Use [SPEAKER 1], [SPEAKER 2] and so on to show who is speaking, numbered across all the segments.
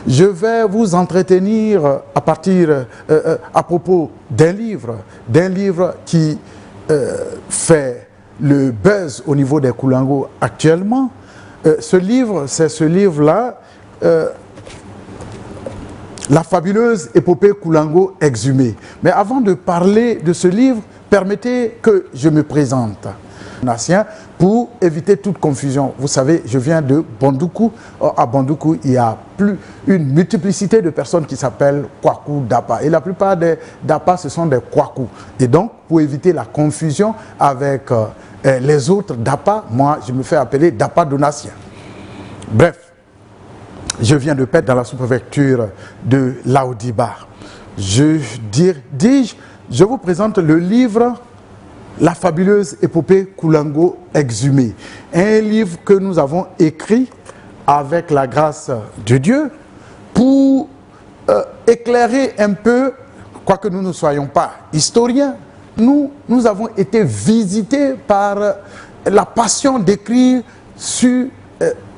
[SPEAKER 1] Je vais vous entretenir à propos d'un livre qui fait le buzz au niveau des Koulango actuellement. Ce livre, c'est ce livre-là, La fabuleuse épopée Koulango exhumée. Mais avant de parler de ce livre, permettez que je me présente. Pour éviter toute confusion. Vous savez, je viens de Bandoukou. À Bandoukou, il y a une multiplicité de personnes qui s'appellent Kwaku Dapa. Et la plupart des Dapa, ce sont des Kwaku. Et donc, pour éviter la confusion avec les autres Dapa, moi, je me fais appeler Dapa Donatien. Bref, je viens de Pète dans la sous-préfecture de Laodibar. Je vous présente le livre La fabuleuse épopée Koulango exhumée. Un livre que nous avons écrit avec la grâce de Dieu pour éclairer un peu, quoique nous ne soyons pas historiens, nous avons été visités par la passion d'écrire sur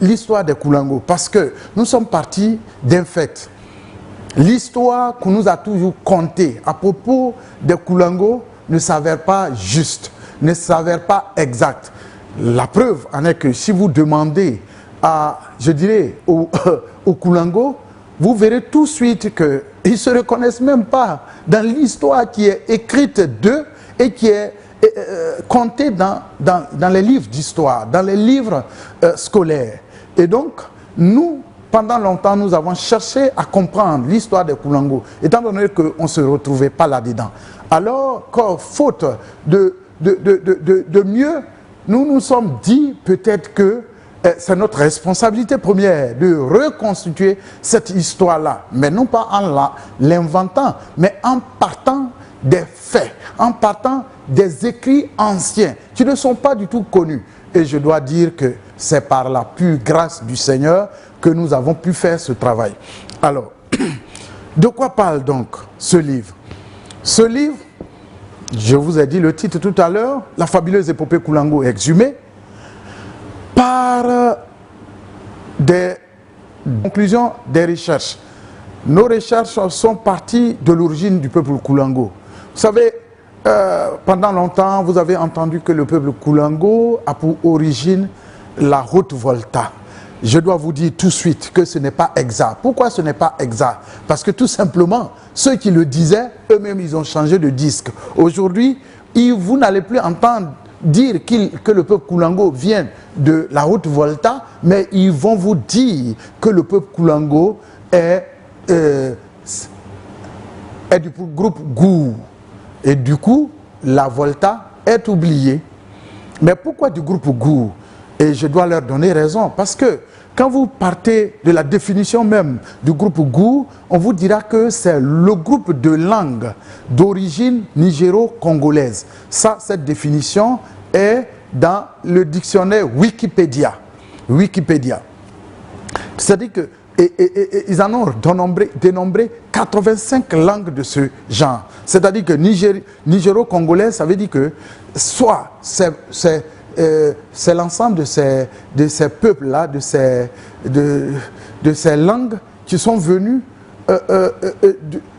[SPEAKER 1] l'histoire des Koulango, parce que nous sommes partis d'un fait. L'histoire qu'on nous a toujours contée à propos des Koulango ne s'avère pas juste, ne s'avère pas exact. La preuve en est que si vous demandez aux Koulango, vous verrez tout de suite qu'ils ne se reconnaissent même pas dans l'histoire qui est écrite d'eux et qui est contée dans les livres d'histoire, dans les livres scolaires. Et donc, nous, pendant longtemps, nous avons cherché à comprendre l'histoire des Koulango, étant donné qu'on ne se retrouvait pas là-dedans. Alors, faute de mieux, nous nous sommes dit peut-être que c'est notre responsabilité première de reconstituer cette histoire-là, mais non pas en l'inventant, mais en partant des faits, en partant des écrits anciens qui ne sont pas du tout connus. Et je dois dire que c'est par la pure grâce du Seigneur que nous avons pu faire ce travail. Alors, de quoi parle donc ce livre? Ce livre, je vous ai dit le titre tout à l'heure, La fabuleuse épopée Koulango exhumée, par des conclusions des recherches. Nos recherches sont parties de l'origine du peuple Koulango. Vous savez, pendant longtemps, vous avez entendu que le peuple Koulango a pour origine la Haute-Volta. Je dois vous dire tout de suite que ce n'est pas exact. Pourquoi ce n'est pas exact? Parce que tout simplement, ceux qui le disaient, eux-mêmes, ils ont changé de disque. Aujourd'hui, vous n'allez plus entendre dire que le peuple Koulango vient de la Haute-Volta, mais ils vont vous dire que le peuple Koulango est du groupe Gou. Et du coup, la Volta est oubliée. Mais pourquoi du groupe Gou? Et je dois leur donner raison, parce que quand vous partez de la définition même du groupe Gou, on vous dira que c'est le groupe de langues d'origine nigéro-congolaise. Ça, cette définition est dans le dictionnaire Wikipédia. C'est-à-dire que ils en ont dénombré 85 langues de ce genre. C'est-à-dire que nigéro-congolais, ça veut dire que soit c'est l'ensemble de ces peuples-là, de ces langues qui sont venues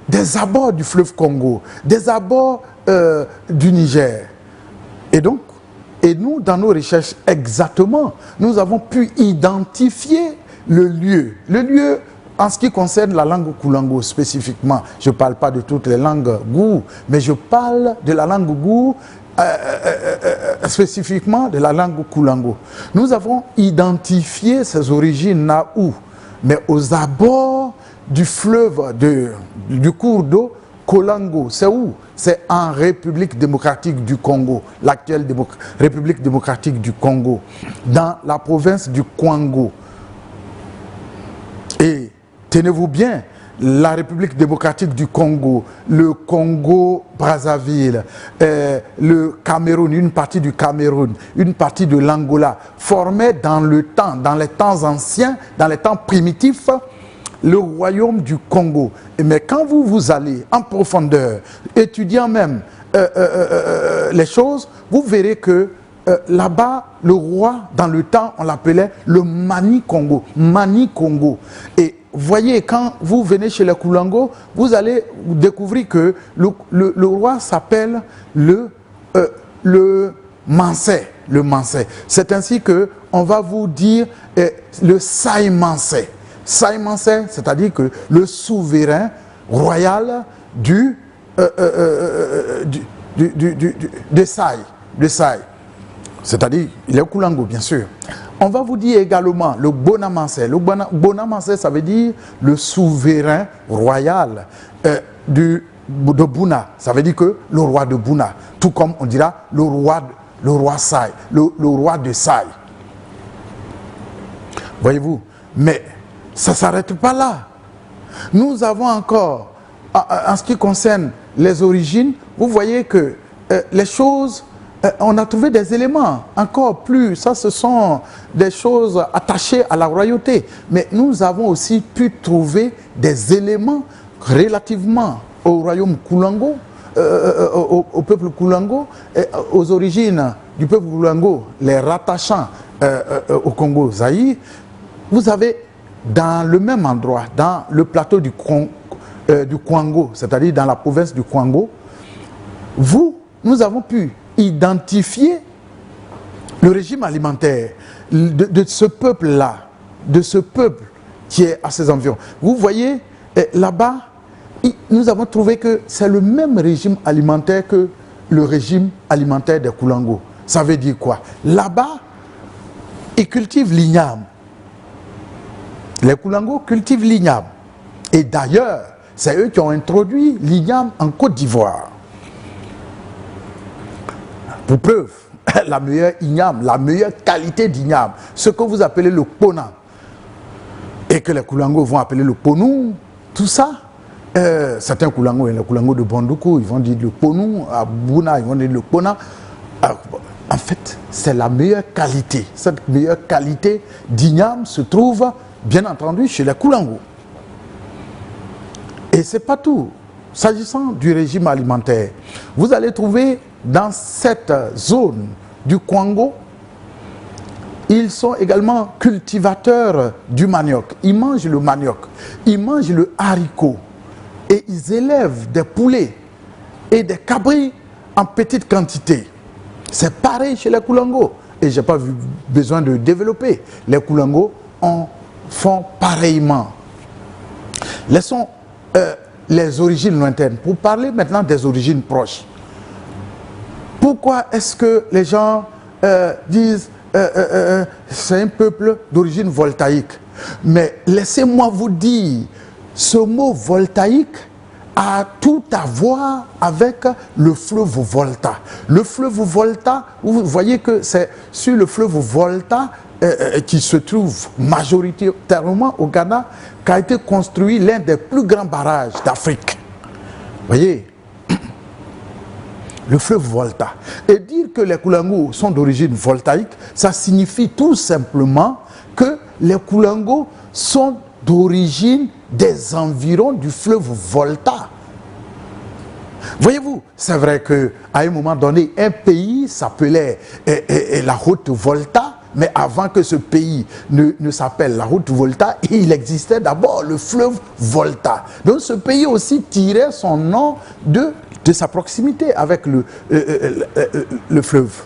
[SPEAKER 1] des abords du fleuve Congo, des abords du Niger. Et donc, nous, dans nos recherches exactement, nous avons pu identifier le lieu. Le lieu, en ce qui concerne la langue Koulango spécifiquement, je ne parle pas de toutes les langues Gou, mais je parle de la langue Gou, spécifiquement de la langue Koulango. Nous avons identifié ses origines là où? Mais aux abords du fleuve, du cours d'eau Kolango. C'est où? C'est en République démocratique du Congo, l'actuelle République démocratique du Congo, dans la province du Kwango. Et tenez-vous bien, la République démocratique du Congo, le Congo-Brazzaville, le Cameroun, une partie du Cameroun, une partie de l'Angola, formaient dans les temps anciens, dans les temps primitifs, le royaume du Congo. Mais quand vous allez en profondeur, étudiant même les choses, vous verrez que là-bas, le roi, dans le temps, on l'appelait le Mani Congo. Mani Congo. Et voyez, quand vous venez chez les Koulango, vous allez découvrir que le roi s'appelle le Mansé. Le Mansé. C'est ainsi que on va vous dire le Sai Mansé. Sai Mansé, c'est-à-dire que le souverain royal de Sai. C'est-à-dire, il est Koulango, bien sûr. On va vous dire également le Bonamansé. Le Bonamansé, ça veut dire le souverain royal de Bouna. Ça veut dire que le roi de Bouna. Tout comme on dira le roi Sai, le roi de Sai. Voyez-vous? Mais ça ne s'arrête pas là. Nous avons encore, en ce qui concerne les origines, vous voyez que les choses, on a trouvé des éléments encore plus, ça ce sont des choses attachées à la royauté. Mais nous avons aussi pu trouver des éléments relativement au royaume Koulango, au peuple Koulango, aux origines du peuple Koulango, les rattachant au Congo Zaïre. Vous avez dans le même endroit, dans le plateau du Kwango, c'est-à-dire dans la province du Kwango, nous avons pu identifier le régime alimentaire de ce peuple-là, de ce peuple qui est à ses environs. Vous voyez, là-bas, nous avons trouvé que c'est le même régime alimentaire que le régime alimentaire des Koulango. Ça veut dire quoi? Là-bas, ils cultivent l'igname. Les Koulango cultivent l'igname. Et d'ailleurs, c'est eux qui ont introduit l'igname en Côte d'Ivoire. Pour preuve, la meilleure igname, la meilleure qualité d'igname, ce que vous appelez le pona, et que les Koulango vont appeler le ponou, tout ça, certains Koulango, les Koulango de Bandoukou, ils vont dire le ponou, à Bouna, ils vont dire le pona. En fait, c'est la meilleure qualité. Cette meilleure qualité d'igname se trouve, bien entendu, chez les Koulango. Et ce n'est pas tout. S'agissant du régime alimentaire, vous allez trouver dans cette zone du Kwango, ils sont également cultivateurs du manioc. Ils mangent le manioc, ils mangent le haricot et ils élèvent des poulets et des cabris en petite quantité. C'est pareil chez les Koulango. Et je n'ai pas besoin de développer. Les Koulango font pareillement. Laissons les origines lointaines. Pour parler maintenant des origines proches. Pourquoi est-ce que les gens disent c'est un peuple d'origine voltaïque? Mais laissez-moi vous dire, ce mot voltaïque a tout à voir avec le fleuve Volta. Le fleuve Volta, vous voyez que c'est sur le fleuve Volta qui se trouve majoritairement au Ghana, qu'a été construit l'un des plus grands barrages d'Afrique. Vous voyez, le fleuve Volta. Et dire que les Koulango sont d'origine voltaïque, ça signifie tout simplement que les Koulango sont d'origine des environs du fleuve Volta. Voyez-vous, c'est vrai qu'à un moment donné, un pays s'appelait la Haute Volta, mais avant que ce pays ne s'appelle la Haute Volta, il existait d'abord le fleuve Volta. Donc ce pays aussi tirait son nom de sa proximité avec le fleuve.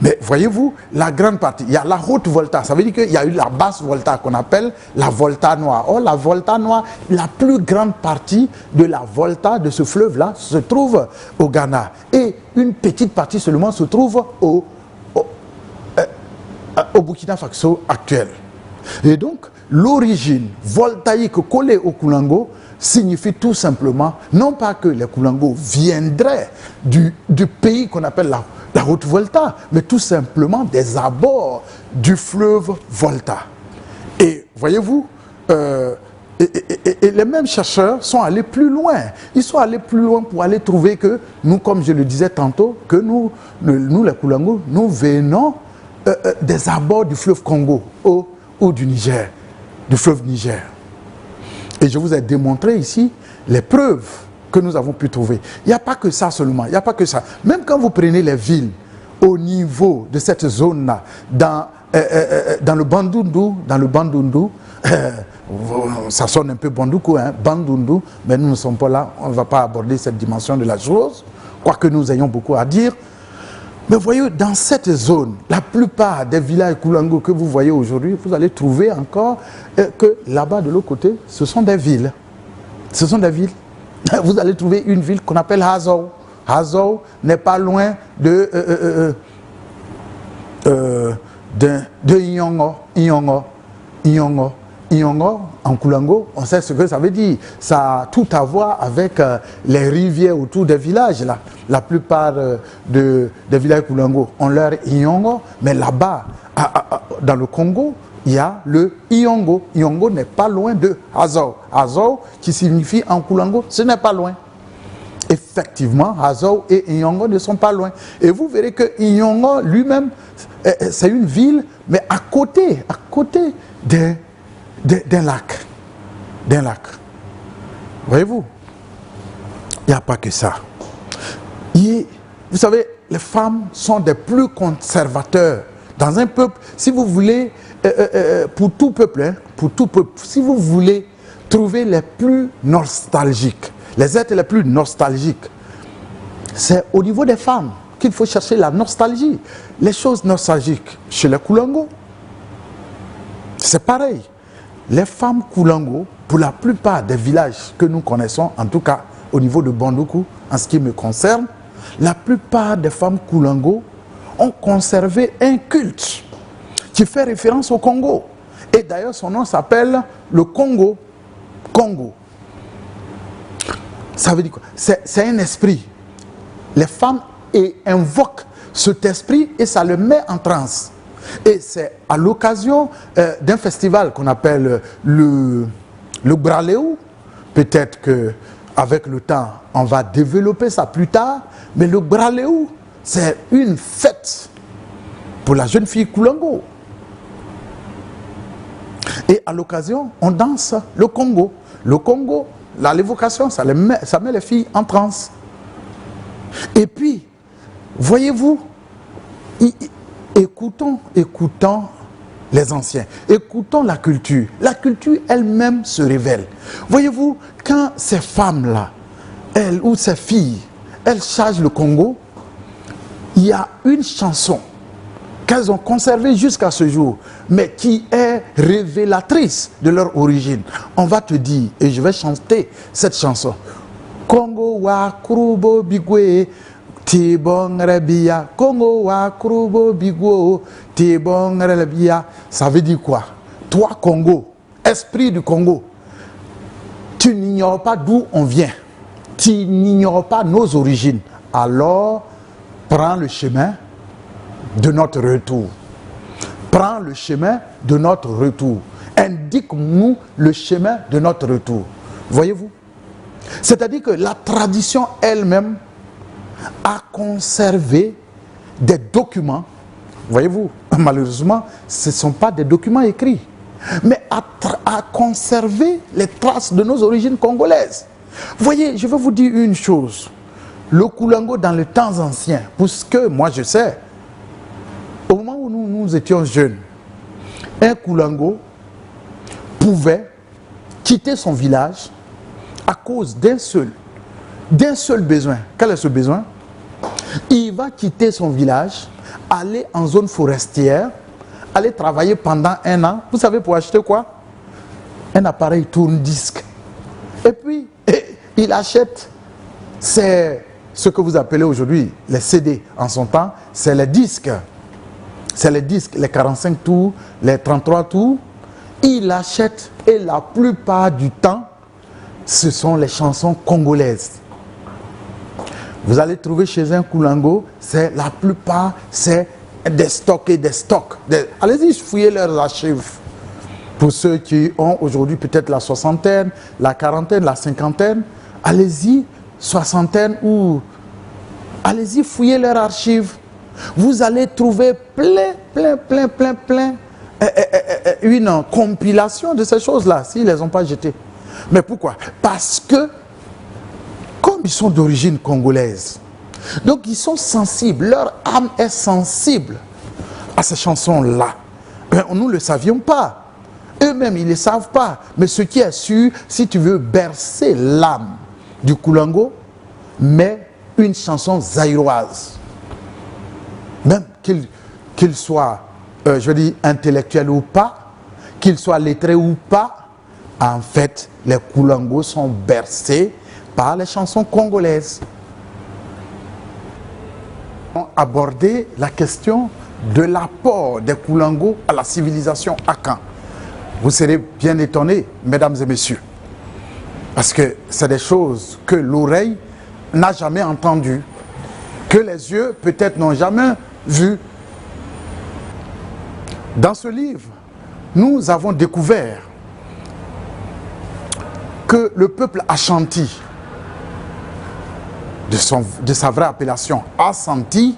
[SPEAKER 1] Mais voyez-vous, la grande partie, il y a la Haute Volta, ça veut dire qu'il y a eu la basse Volta qu'on appelle la Volta noire. Or, la Volta noire, la plus grande partie de la Volta de ce fleuve-là se trouve au Ghana. Et une petite partie seulement se trouve au Burkina Faso actuel. Et donc, l'origine voltaïque collée au Koulango signifie tout simplement, non pas que les Koulango viendraient du pays qu'on appelle la Haute Volta, mais tout simplement des abords du fleuve Volta. Et voyez-vous, et les mêmes chercheurs sont allés plus loin. Ils sont allés plus loin pour aller trouver que nous, comme je le disais tantôt, que nous les Koulango, nous venons des abords du fleuve Congo ou du Niger, du fleuve Niger. Et je vous ai démontré ici les preuves que nous avons pu trouver. Il n'y a pas que ça seulement, il n'y a pas que ça. Même quand vous prenez les villes au niveau de cette zone-là, dans dans le bandundu, ça sonne un peu bandoukou, hein, bandundu, mais nous ne sommes pas là, on ne va pas aborder cette dimension de la chose, quoique nous ayons beaucoup à dire. Mais voyez, dans cette zone, la plupart des villages Koulango que vous voyez aujourd'hui, vous allez trouver encore que là-bas de l'autre côté, ce sont des villes. Ce sont des villes. Vous allez trouver une ville qu'on appelle Hazou. Hazou n'est pas loin de Inyongo, en Koulango, on sait ce que ça veut dire. Ça a tout à voir avec les rivières autour des villages. Là. La plupart des villages Koulango ont leur Inyongo, mais là-bas, dans le Congo, il y a le Iyongo. Iyongo n'est pas loin de Hazou. Hazou, qui signifie en Koulango, ce n'est pas loin. Effectivement, Hazou et Iyongo ne sont pas loin. Et vous verrez que Iyongo lui-même, c'est une ville, mais à côté d'un lac. Voyez-vous, il n'y a pas que ça. Vous savez, les femmes sont des plus conservateurs. Dans un peuple, si vous voulez, pour tout peuple, si vous voulez trouver les plus nostalgiques, les êtres les plus nostalgiques, c'est au niveau des femmes qu'il faut chercher la nostalgie. Les choses nostalgiques chez les Koulango, c'est pareil. Les femmes Koulango, pour la plupart des villages que nous connaissons, en tout cas au niveau de Bandoukou, en ce qui me concerne, la plupart des femmes Koulango ont conservé un culte qui fait référence au Congo. Et d'ailleurs, son nom s'appelle le Congo. Congo. Ça veut dire quoi? C'est un esprit. Les femmes invoquent cet esprit et ça le met en transe. Et c'est à l'occasion d'un festival qu'on appelle le Braléou. Peut-être qu'avec le temps, on va développer ça plus tard. Mais le Braléou, c'est une fête pour la jeune fille Koulango. Et à l'occasion, on danse le Congo. Le Congo, l'évocation, ça met les filles en transe. Et puis, voyez-vous, écoutons les anciens, écoutons la culture. La culture elle-même se révèle. Voyez-vous, quand ces femmes-là, elles ou ces filles, elles chargent le Congo, il y a une chanson qu'elles ont conservée jusqu'à ce jour, mais qui est révélatrice de leur origine. On va te dire, et je vais chanter cette chanson. Congo wa krubo bigwe, tibong rebia. Congo wa krubo bigwo, tibong rebia. Ça veut dire quoi? Toi, Congo, esprit du Congo, tu n'ignores pas d'où on vient. Tu n'ignores pas nos origines. Alors, prends le chemin de notre retour. Prends le chemin de notre retour. Indique-nous le chemin de notre retour. Voyez-vous? C'est-à-dire que la tradition elle-même a conservé des documents. Voyez-vous? Malheureusement, ce ne sont pas des documents écrits, mais a conservé les traces de nos origines congolaises. Voyez, je vais vous dire une chose. Le Koulango dans les temps anciens, puisque moi je sais, au moment où nous étions jeunes, un Koulango pouvait quitter son village à cause d'un seul besoin. Quel est ce besoin? Il va quitter son village, aller en zone forestière, aller travailler pendant 1 an. Vous savez pour acheter quoi? Un appareil tourne-disque. Et puis, il achète, c'est ce que vous appelez aujourd'hui les CD. En son temps, c'est les disques. C'est les disques, les 45 tours, les 33 tours. Il achète et la plupart du temps, ce sont les chansons congolaises. Vous allez trouver chez un Koulango, c'est la plupart, c'est des stocks et des stocks. Allez-y, fouillez leurs archives. Pour ceux qui ont aujourd'hui peut-être la soixantaine, la quarantaine, la cinquantaine, allez-y, soixantaine ou... Allez-y, fouillez leurs archives. Vous allez trouver plein une compilation de ces choses-là, s'ils ne les ont pas jetées. Mais pourquoi? Parce que, comme ils sont d'origine congolaise, donc ils sont sensibles, leur âme est sensible à ces chansons-là. Nous ne le savions pas. Eux-mêmes, ils ne le savent pas. Mais ce qui est sûr, si tu veux bercer l'âme du Koulango, mets une chanson zaïroise. Même qu'il soit, je veux dire, intellectuel ou pas, qu'il soit lettré ou pas, en fait, les Koulangos sont bercés par les chansons congolaises. On a abordé la question de l'apport des Koulangos à la civilisation Akan. Vous serez bien étonnés, mesdames et messieurs, parce que c'est des choses que l'oreille n'a jamais entendues, que les yeux peut-être n'ont jamais vues. Dans ce livre, nous avons découvert que le peuple Ashanti, de sa vraie appellation Ashanti,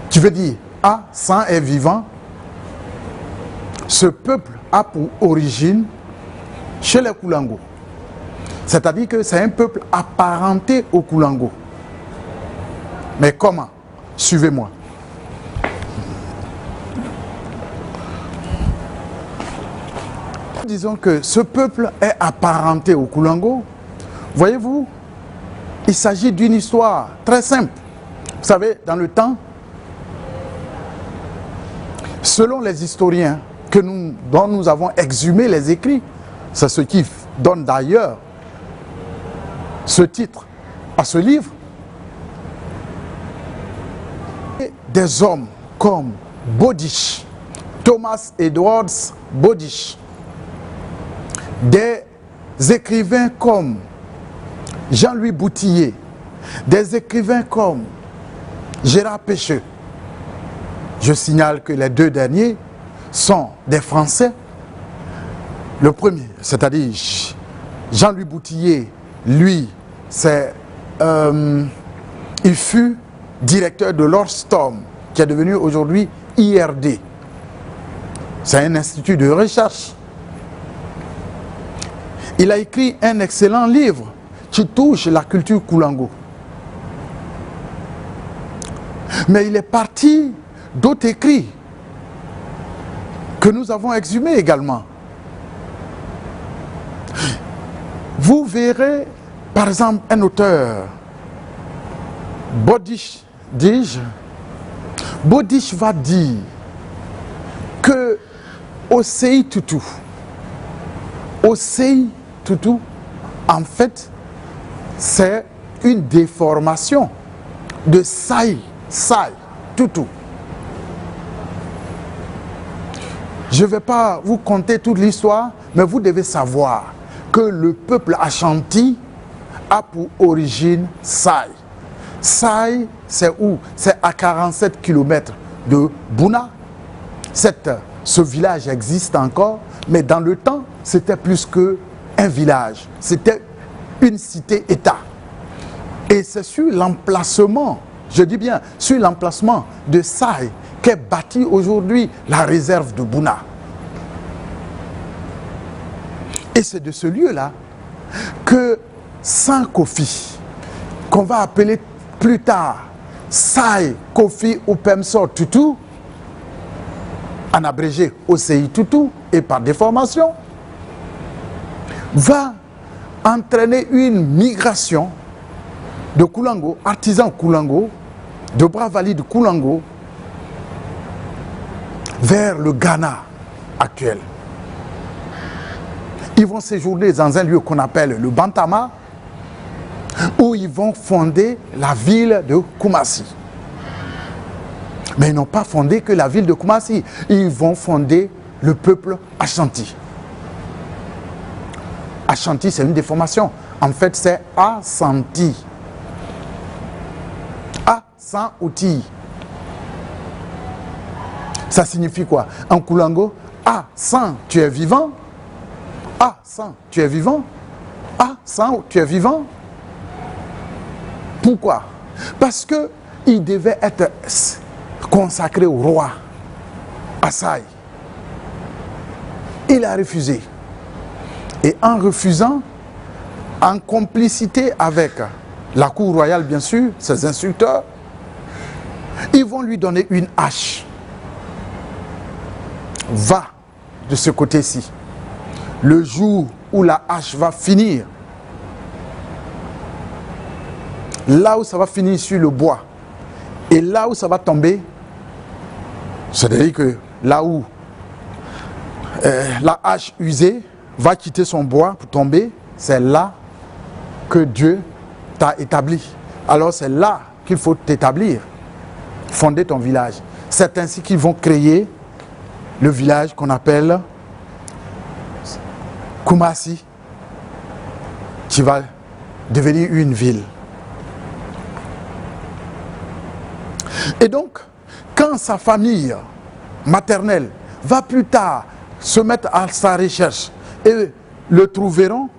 [SPEAKER 1] qui veut dire A, sang est vivant, ce peuple a pour origine chez les Koulango. C'est-à-dire que c'est un peuple apparenté aux Koulango. Mais comment? Suivez-moi. Disons que ce peuple est apparenté aux Koulango. Voyez-vous, il s'agit d'une histoire très simple. Vous savez, dans le temps, selon les historiens dont nous avons exhumé les écrits, c'est ce qui donne d'ailleurs ce titre à ce livre, des hommes comme Bodish, Thomas Edwards Bodish, des écrivains comme Jean-Louis Boutillier, des écrivains comme Gérard Pécheux. Je signale que les deux derniers sont des Français. Le premier, c'est-à-dire Jean-Louis Boutillier, lui, il fut directeur de l'Orstom, qui est devenu aujourd'hui IRD. C'est un institut de recherche. Il a écrit un excellent livre qui touche la culture Koulango. Mais il est parti d'autres écrits que nous avons exhumés également. Vous verrez, par exemple, un auteur, Bodish, dis-je, Bodish va dire que Osei Tutu, en fait, c'est une déformation de Sai Tutu. Je ne vais pas vous conter toute l'histoire, mais vous devez savoir que le peuple Ashanti a pour origine Sai. Sai, c'est où? C'est à 47 km de Bouna. Ce village existe encore, mais dans le temps, c'était plus qu'un village. C'était une cité-État. Et c'est sur l'emplacement, je dis bien, sur l'emplacement de Sai qu'est bâtie aujourd'hui la réserve de Bouna. Et c'est de ce lieu-là que Saint-Kofi, qu'on va appeler plus tard Sai Kofi Upemso Tutu, en abrégé Osei Tutu et par déformation, va entraîner une migration de Koulango, artisans Koulango, de bras valides Koulango, vers le Ghana actuel. Ils vont séjourner dans un lieu qu'on appelle le Bantama, où ils vont fonder la ville de Koumassi. Mais ils n'ont pas fondé que la ville de Koumassi, ils vont fonder le peuple Ashanti. Ashanti, c'est une déformation. En fait, c'est Ashanti. A, sans outil. Ça signifie quoi? En Koulango, A, sans, tu es vivant. A, sans, tu es vivant. A, sans, tu es vivant. Pourquoi? Parce qu'il devait être consacré au roi, Asai. Il a refusé. Et en refusant, en complicité avec la cour royale, bien sûr, ses instructeurs, ils vont lui donner une hache. va de ce côté-ci. Le jour où la hache va finir, là où ça va finir sur le bois, et là où ça va tomber, c'est-à-dire que là où la hache usée va quitter son bois pour tomber, c'est là que Dieu t'a établi. Alors c'est là qu'il faut t'établir, fonder ton village. C'est ainsi qu'ils vont créer le village qu'on appelle Kumasi, qui va devenir une ville. Et donc, quand sa famille maternelle va plus tard se mettre à sa recherche et le trouveront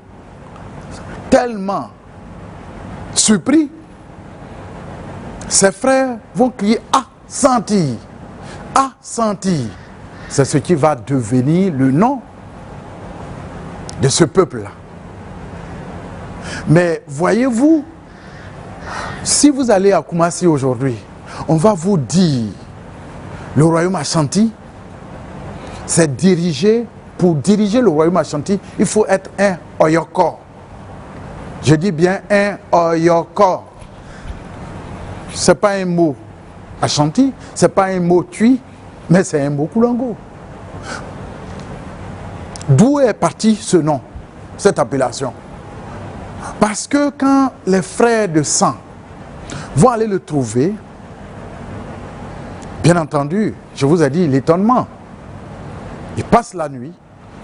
[SPEAKER 1] tellement surpris, ses frères vont crier « Ah, senti ! Ah, senti !» C'est ce qui va devenir le nom de ce peuple-là. Mais voyez-vous, si vous allez à Kumasi aujourd'hui, on va vous dire, le royaume Ashanti, c'est dirigé, pour diriger le royaume Ashanti, il faut être un Oyoko. Je dis bien un Oyoko. Ce n'est pas un mot Ashanti, ce n'est pas un mot Twi, mais c'est un mot Kulango. D'où est parti ce nom, cette appellation? Parce que quand les frères de sang vont aller le trouver, bien entendu, je vous ai dit l'étonnement. Ils passent la nuit,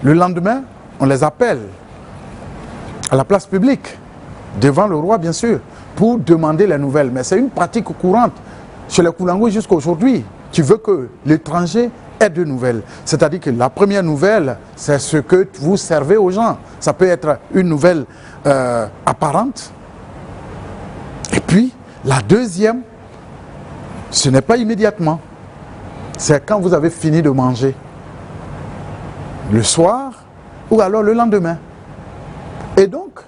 [SPEAKER 1] le lendemain, on les appelle à la place publique, devant le roi bien sûr, pour demander les nouvelles. Mais c'est une pratique courante chez les Kulango jusqu'à aujourd'hui. Tu veux que l'étranger ait de nouvelles. C'est-à-dire que la première nouvelle, c'est ce que vous servez aux gens. Ça peut être une nouvelle apparente. Et puis, la deuxième, ce n'est pas immédiatement. C'est quand vous avez fini de manger. Le soir ou alors le lendemain. Et donc,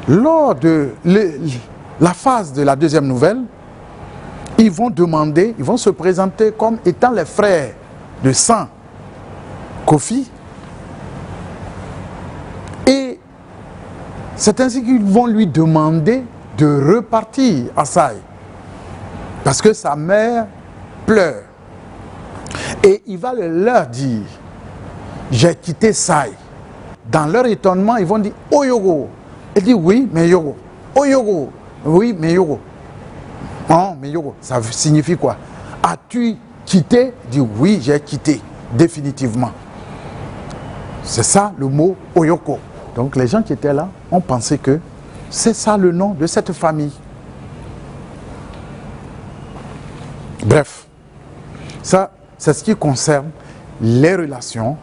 [SPEAKER 1] lors de la phase de la deuxième nouvelle, ils vont demander, ils vont se présenter comme étant les frères de sang Kofi. Et c'est ainsi qu'ils vont lui demander de repartir à Saï. Parce que sa mère pleure. Et il va leur dire, j'ai quitté Saï. Dans leur étonnement, ils vont dire, Oyogo. Il dit, oui, mais Yogo. Oyogo. Oui, mais Yogo. Non, mais Yogo, ça signifie quoi? As-tu quitté? Il dit, oui, j'ai quitté, définitivement. C'est ça le mot Oyoko. Donc les gens qui étaient là ont pensé que c'est ça le nom de cette famille. Bref, ça, c'est ce qui concerne les relations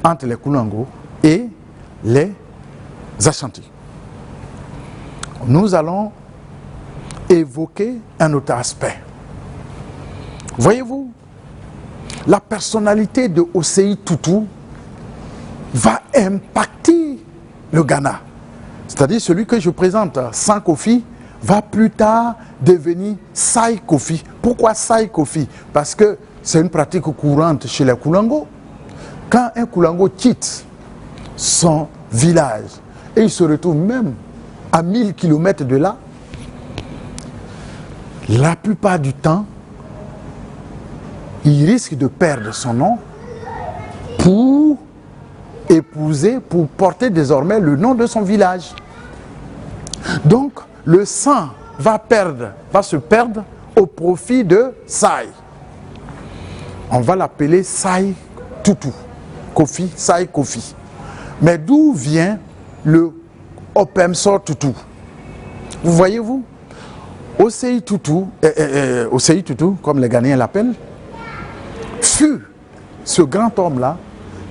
[SPEAKER 1] entre les Kulango et les Ashanti. Nous allons évoquer un autre aspect. Voyez-vous, la personnalité de Osei Tutu va impacter le Ghana. C'est-à-dire celui que je présente, Sans Kofi, va plus tard devenir Sai Kofi. Pourquoi Sai Kofi? Parce que c'est une pratique courante chez les Kulango. Quand un Kulango quitte son village et il se retrouve même à 1000 km de là, la plupart du temps, il risque de perdre son nom pour épouser, pour porter désormais le nom de son village. Donc, le sang va se perdre au profit de Sai. On va l'appeler Sai Tutu, Kofi, Sai Kofi. Mais d'où vient le Opemso Tutu? Vous voyez-vous? Osei Tutu, comme les Ghanéens l'appellent, fut ce grand homme-là,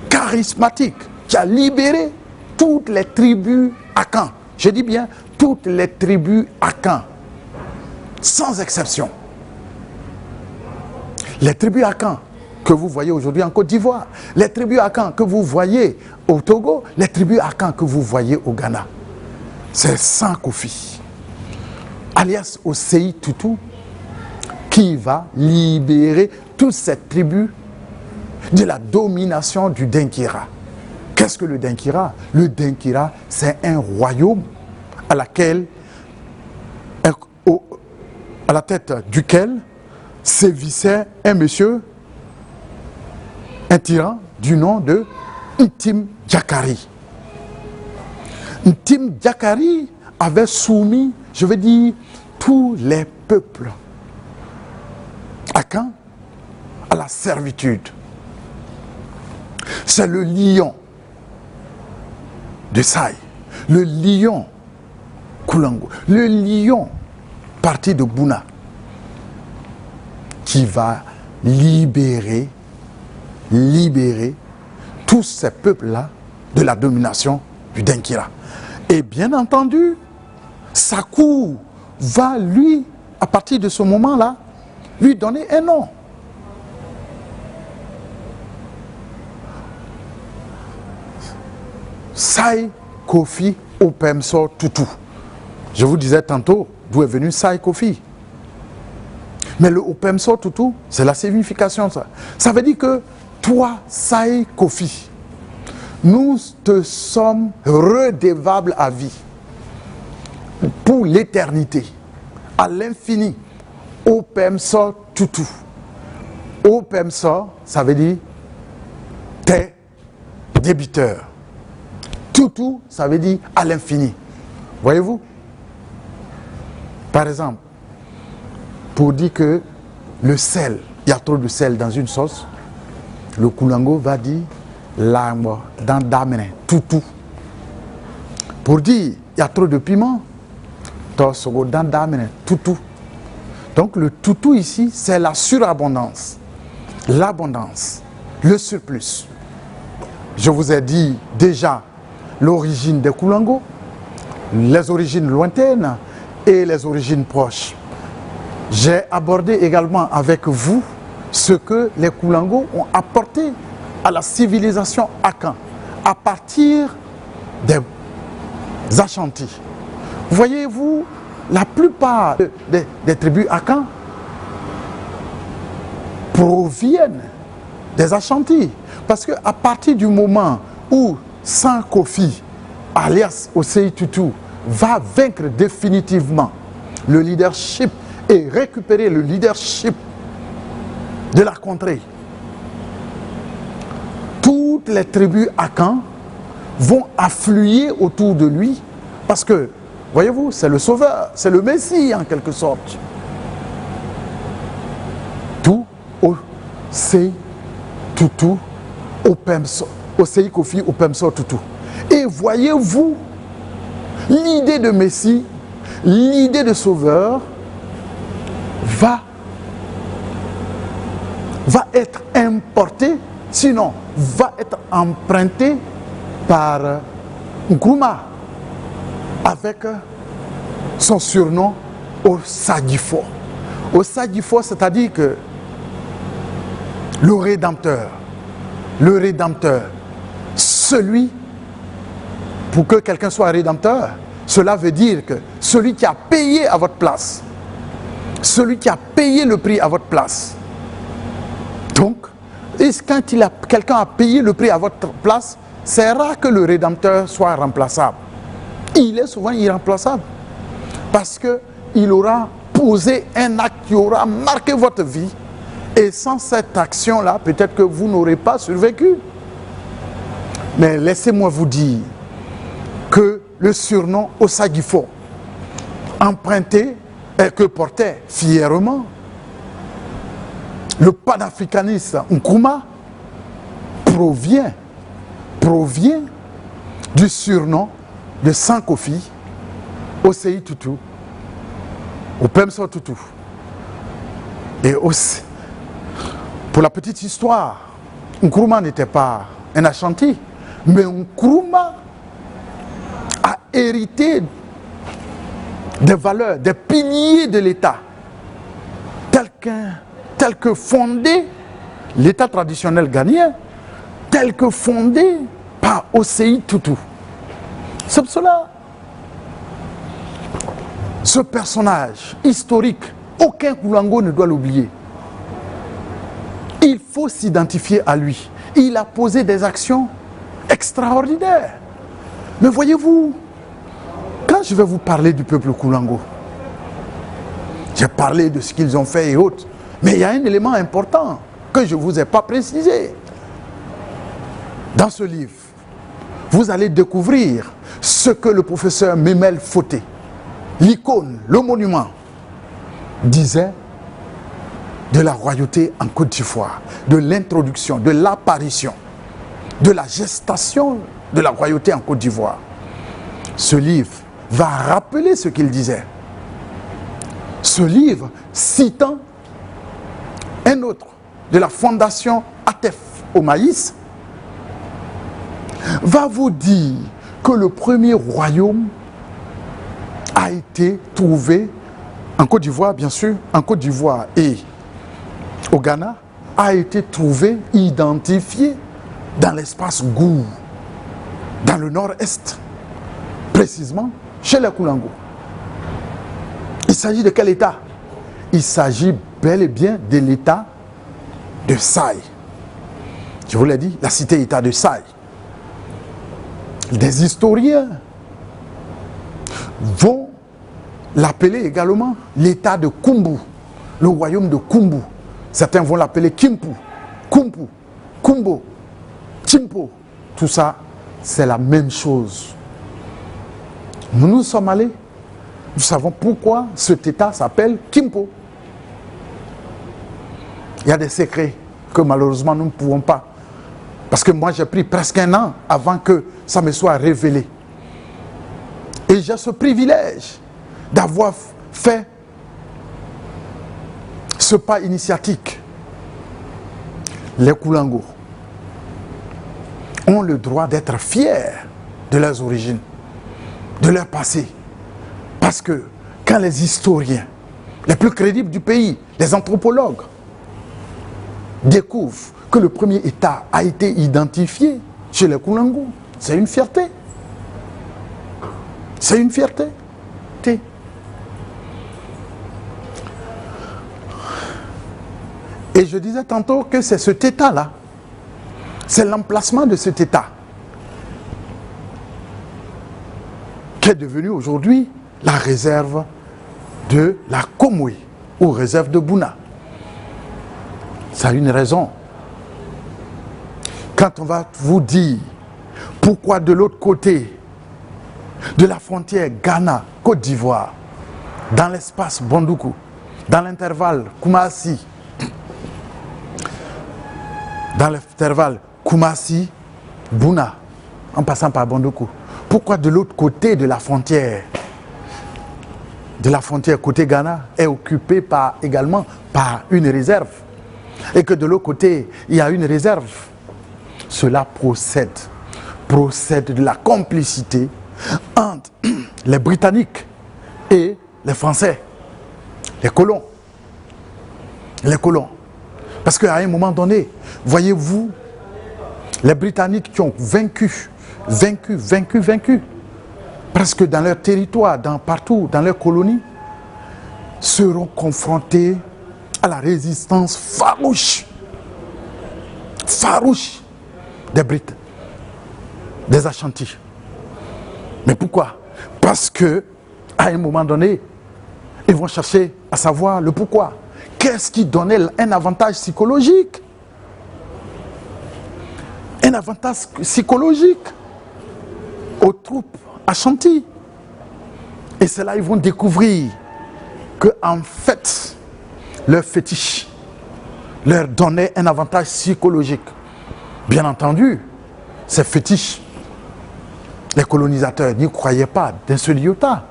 [SPEAKER 1] charismatique, qui a libéré toutes les tribus Akan. Je dis bien toutes les tribus Akan, sans exception. Les tribus Akan que vous voyez aujourd'hui en Côte d'Ivoire, les tribus Akan que vous voyez au Togo, les tribus Akan que vous voyez au Ghana, c'est Sans Kofi, alias Osei Tutu, qui va libérer toutes ces tribus de la domination du Dinkira. Qu'est-ce que le Dinkira? Le Dinkira, c'est un royaume à la tête duquel sévissait un monsieur, un tyran du nom de Ntim Diakari. Ntim Diakari avait soumis, je veux dire, tous les peuples akans à la servitude. C'est le lion de Saï, le lion Koulango, le lion parti de Bouna, qui va libérer tous ces peuples-là de la domination du Dinkira. Et bien entendu, Sakou va lui, à partir de ce moment-là, lui donner un nom. Saï Kofi Opemso Tutu. Je vous disais tantôt d'où est venu Saï Kofi. Mais le Opemso Tutu, c'est la signification. Ça veut dire que toi, Saï Kofi, nous te sommes redevables à vie pour l'éternité, à l'infini. Opemso Tutu. Opemso, ça veut dire tes débiteurs. Tutu, ça veut dire à l'infini. Voyez-vous? Par exemple, pour dire que le sel, il y a trop de sel dans une sauce, le Koulango va dire l'arbre dans damene, tutu. Pour dire il y a trop de piment, tosogo dans damene, tutu. Donc le tutu ici, c'est la surabondance, l'abondance, le surplus. Je vous ai dit déjà l'origine des Koulango, les origines lointaines et les origines proches. J'ai abordé également avec vous ce que les Koulango ont apporté à la civilisation akan à partir des Ashantis. Voyez-vous, la plupart des tribus akan proviennent des Ashantis. Parce qu'à partir du moment où San Kofi, alias Osei Tutu, va vaincre définitivement le leadership et récupérer le leadership de la contrée, toutes les tribus akan vont affluer autour de lui parce que, voyez-vous, c'est le sauveur, c'est le Messie en quelque sorte. Tout Osei Tutu Opemso, Osei Kofi Opemso Tutu. Et voyez-vous, l'idée de Messie, l'idée de sauveur va être importée, sinon va être empruntée par Nkrumah avec son surnom Osadifo. Osadifo, c'est-à-dire que le Rédempteur, celui, pour que quelqu'un soit rédempteur, cela veut dire que celui qui a payé à votre place, celui qui a payé le prix à votre place. Donc, quand quelqu'un a payé le prix à votre place, c'est rare que le Rédempteur soit remplaçable. Il est souvent irremplaçable parce qu'il aura posé un acte qui aura marqué votre vie. Et sans cette action-là, peut-être que vous n'aurez pas survécu. Mais laissez-moi vous dire que le surnom Osadifo, emprunté et que portait fièrement le panafricaniste Nkrumah, provient du surnom de San Kofi Osei Tutu, Opemso Tutu. Et aussi, pour la petite histoire, Nkrumah n'était pas un Ashanti, mais Nkrumah a hérité des valeurs, des piliers de l'État, tel que fondé l'État traditionnel ghanéen, tel que fondé par Osei Tutu. C'est pour cela, ce personnage historique, aucun Koulango ne doit l'oublier. Il faut s'identifier à lui. Il a posé des actions extraordinaires. Mais voyez-vous, quand je vais vous parler du peuple Koulango, j'ai parlé de ce qu'ils ont fait et autres, mais il y a un élément important que je ne vous ai pas précisé. Dans ce livre, vous allez découvrir ce que le professeur Memel Fauté, l'icône, le monument, disait de la royauté en Côte d'Ivoire, de l'introduction, de l'apparition, de la gestation de la royauté en Côte d'Ivoire. Ce livre va rappeler ce qu'il disait. Ce livre, citant un autre de la fondation Atef au maïs, va vous dire que le premier royaume a été trouvé en Côte d'Ivoire, bien sûr, en Côte d'Ivoire et au Ghana, a été trouvé, identifié dans l'espace Gou, dans le nord-est, précisément chez les Koulango. Il s'agit de quel État? Il s'agit bel et bien de l'État de Saï. Je vous l'ai dit, la cité-État de Saï. Des historiens vont l'appeler également l'État de Kumbu, le royaume de Kumbu. Certains vont l'appeler Kimpu, Kumpu, Kumbo, Timpo. Tout ça, c'est la même chose. Nous sommes allés, nous savons pourquoi cet État s'appelle Kimpo. Il y a des secrets que malheureusement nous ne pouvons pas. Parce que moi j'ai pris presque un an avant que ça me soit révélé. Et j'ai ce privilège d'avoir fait ce pas initiatique. Les Koulango ont le droit d'être fiers de leurs origines, de leur passé. Parce que quand les historiens, les plus crédibles du pays, les anthropologues, découvrent que le premier État a été identifié chez les Koulango, c'est une fierté. C'est une fierté. Et je disais tantôt que c'est cet État-là, c'est l'emplacement de cet État qui est devenu aujourd'hui la réserve de la Komwe ou réserve de Bouna. Ça a une raison. Quand on va vous dire pourquoi de l'autre côté de la frontière Ghana-Côte d'Ivoire, dans l'espace Bondoukou, dans l'intervalle Koumassi, Bouna, en passant par Bondoukou, pourquoi de l'autre côté de la frontière côté Ghana est occupée également par une réserve, et que de l'autre côté il y a une réserve? Cela procède de la complicité entre les Britanniques et les Français, les colons. Parce qu'à un moment donné, voyez-vous, les Britanniques qui ont vaincu, presque dans leur territoire, partout, dans leurs colonies, seront confrontés à la résistance farouche des Britanniques, des Ashantis. Mais pourquoi? Parce que à un moment donné, ils vont chercher à savoir le pourquoi. Qu'est-ce qui donnait un avantage psychologique? Un avantage psychologique aux troupes Ashanti. Et c'est là ils vont découvrir que en fait, leur fétiche leur donnait un avantage psychologique. Bien entendu, ces fétiches, les colonisateurs n'y croyaient pas d'un seul iota.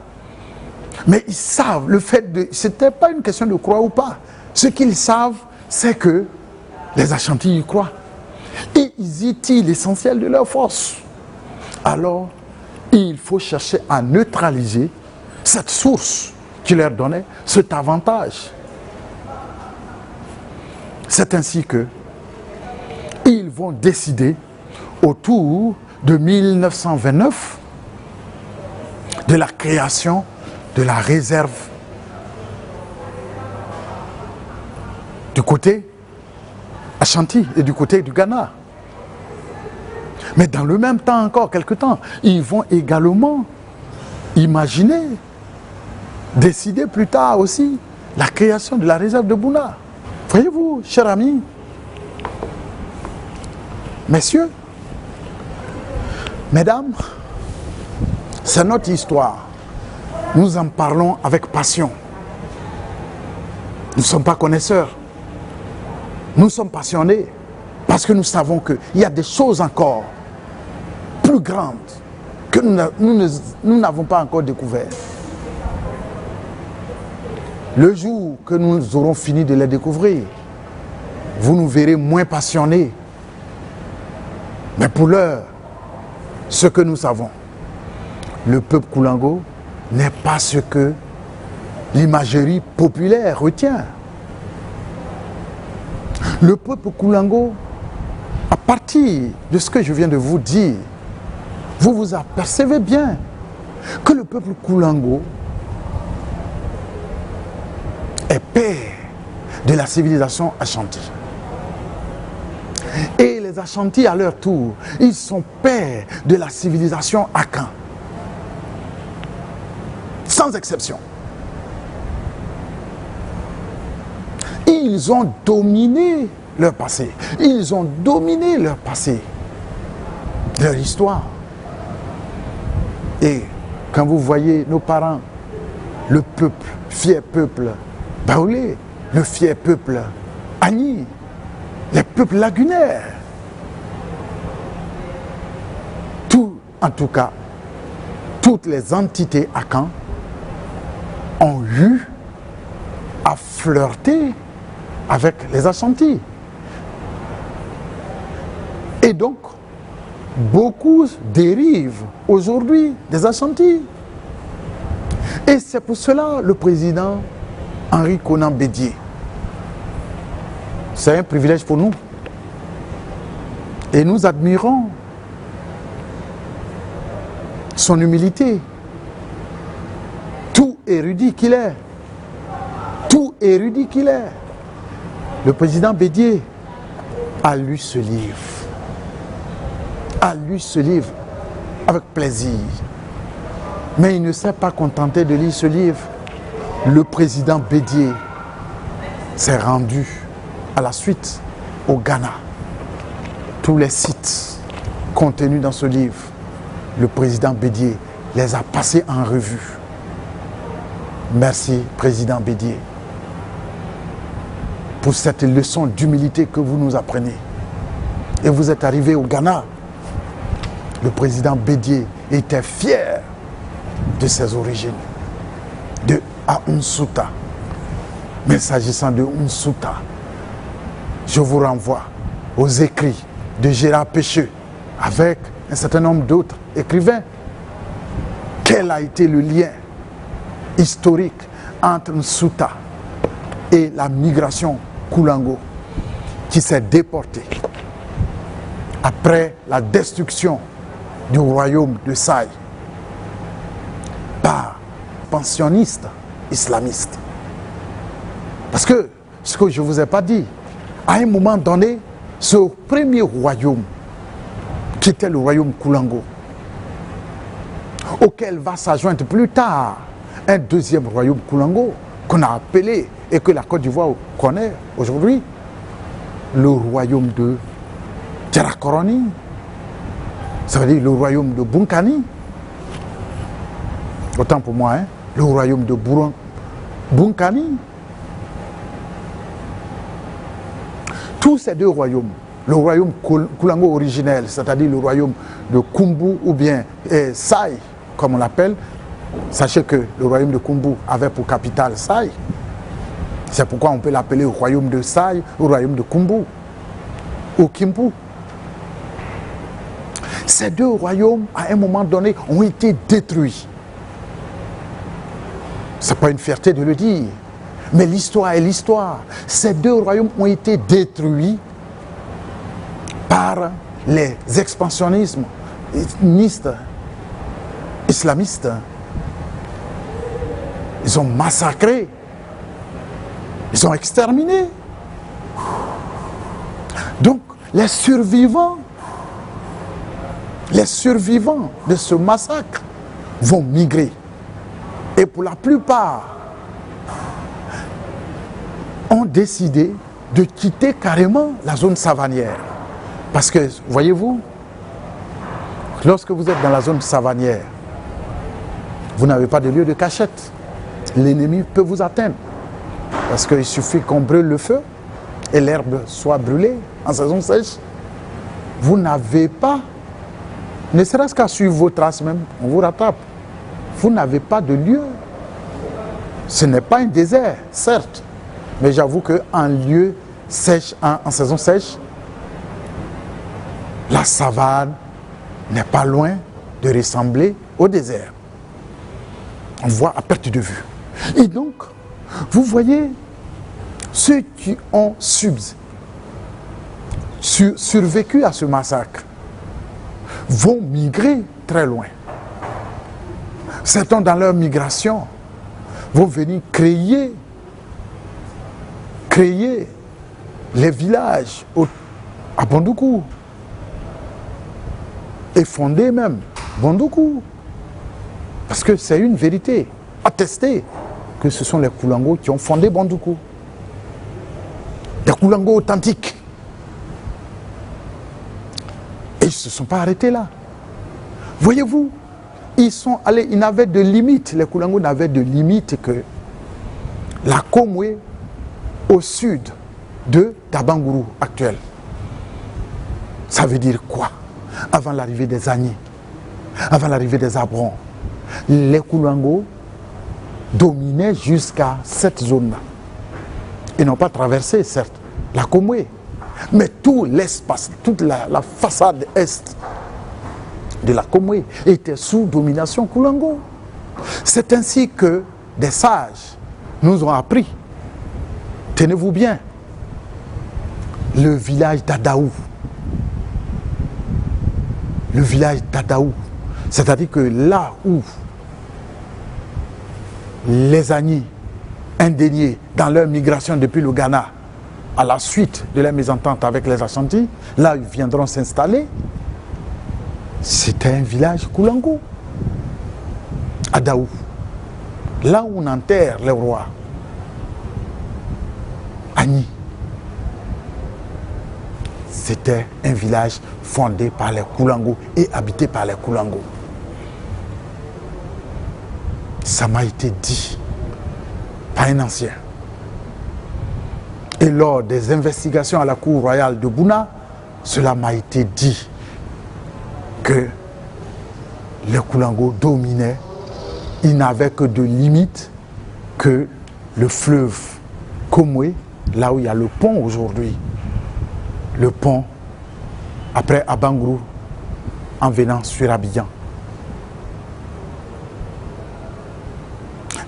[SPEAKER 1] Mais ils savent, ce n'était pas une question de croire ou pas. Ce qu'ils savent, c'est que les Ashantis y croient. Et ils y tirent l'essentiel de leur force. Alors, il faut chercher à neutraliser cette source qui leur donnait cet avantage. C'est ainsi que ils vont décider autour de 1929 de la création de la réserve du côté Ashanti et du côté du Ghana. Mais dans le même temps encore, quelque temps, ils vont également imaginer, décider plus tard aussi, la création de la réserve de Bouna. Voyez-vous, chers amis, messieurs, mesdames, c'est notre histoire. Nous en parlons avec passion. Nous ne sommes pas connaisseurs. Nous sommes passionnés parce que nous savons qu'il y a des choses encore plus grandes que nous n'avons pas encore découvertes. Le jour que nous aurons fini de les découvrir, vous nous verrez moins passionnés. Mais pour l'heure, ce que nous savons, le peuple Koulango n'est pas ce que l'imagerie populaire retient. Le peuple Koulango, à partir de ce que je viens de vous dire, vous vous apercevez bien que le peuple Koulango est père de la civilisation Ashanti. Et les Ashanti, à leur tour, ils sont pères de la civilisation Akan. Sans exception. Ils ont dominé leur passé. Ils ont dominé leur passé, leur histoire. Et quand vous voyez nos parents, le peuple, fier peuple Baoulé, le fier peuple Agni, les peuples lagunaires, tout, en tout cas, toutes les entités Akan ont eu à flirter avec les Ashanti. Et donc, beaucoup dérivent aujourd'hui des Ashanti. Et c'est pour cela le président Henri Konan Bédié. C'est un privilège pour nous. Et nous admirons son humilité. Tout érudit qu'il est. Tout érudit qu'il est. Le président Bédié a lu ce livre. A lu ce livre avec plaisir. Mais il ne s'est pas contenté de lire ce livre. Le président Bédié s'est rendu à la suite au Ghana. Tous les sites contenus dans ce livre, le président Bédié les a passés en revue. Merci, président Bédié, pour cette leçon d'humilité que vous nous apprenez. Et vous êtes arrivé au Ghana. Le président Bédié était fier de ses origines, de Aounsuta. Mais s'agissant de Aounsuta, je vous renvoie aux écrits de Gérard Pécheux avec un certain nombre d'autres écrivains. Quel a été le lien historique entre Nsuta et la migration Koulango qui s'est déportée après la destruction du royaume de Saï par pensionnistes islamistes. Parce que, ce que je ne vous ai pas dit, à un moment donné, ce premier royaume, qui était le royaume Koulango, auquel va s'adjoindre plus tard un deuxième royaume Koulango, qu'on a appelé, et que la Côte d'Ivoire connaît aujourd'hui, le royaume de Djarakoroni, ça veut dire le royaume de Bunkani, autant pour moi, hein, le royaume de Bunkani. Tous ces deux royaumes, le royaume Koulango originel, c'est-à-dire le royaume de Kumbu ou bien Saï, comme on l'appelle, sachez que le royaume de Kumbu avait pour capitale Saï. C'est pourquoi on peut l'appeler royaume de Saï ou royaume de Kumbu ou Kimbu. Ces deux royaumes, à un moment donné, ont été détruits. Ce n'est pas une fierté de le dire, mais l'histoire est l'histoire. Ces deux royaumes ont été détruits par les expansionnismes islamistes. Ils ont massacré, ils ont exterminé. les survivants de ce massacre vont migrer. Et pour la plupart, ont décidé de quitter carrément la zone savanière. Parce que, voyez-vous, lorsque vous êtes dans la zone savanière, vous n'avez pas de lieu de cachette. L'ennemi peut vous atteindre. Parce qu'il suffit qu'on brûle le feu et l'herbe soit brûlée en saison sèche. Vous n'avez pas, ne serait-ce qu'à suivre vos traces même, on vous rattrape. Vous n'avez pas de lieu. Ce n'est pas un désert, certes. Mais j'avoue qu'en lieu sèche, en saison sèche, la savane n'est pas loin de ressembler au désert. On voit à perte de vue. Et donc, vous voyez, ceux qui ont survécu à ce massacre vont migrer très loin. Certains, dans leur migration, vont venir créer les villages à Bondoukou et fonder même Bondoukou. Parce que c'est une vérité attestée que ce sont les Koulango qui ont fondé Bondoukou. Des Koulango authentiques. Et ils ne se sont pas arrêtés là. Voyez-vous, ils sont allés, ils n'avaient de limite, les Koulango n'avaient de limite que la Komwe au sud de Dabangourou actuel. Ça veut dire quoi? Avant l'arrivée des Agnis, avant l'arrivée des Abrons, les Koulango dominaient jusqu'à cette zone-là. Ils n'ont pas traversé, certes, la Komwe, mais tout l'espace, toute la façade est de la Komwe était sous domination Koulango. C'est ainsi que des sages nous ont appris, tenez-vous bien, le village d'Adaou. Le village d'Adaou, c'est-à-dire que là où les Agnis indignés dans leur migration depuis le Ghana, à la suite de la mésentente avec les Ashantis, là où ils viendront s'installer, c'était un village Koulango, Adaou, là où on enterre les rois, Agnis. C'était un village fondé par les Koulango et habité par les Koulango. Ça m'a été dit par un ancien. Et lors des investigations à la cour royale de Bouna, cela m'a été dit que les Koulango dominaient. Ils n'avaient que de limite que le fleuve Komwe, là où il y a le pont aujourd'hui. Le pont, après Abangrou, en venant sur Abidjan.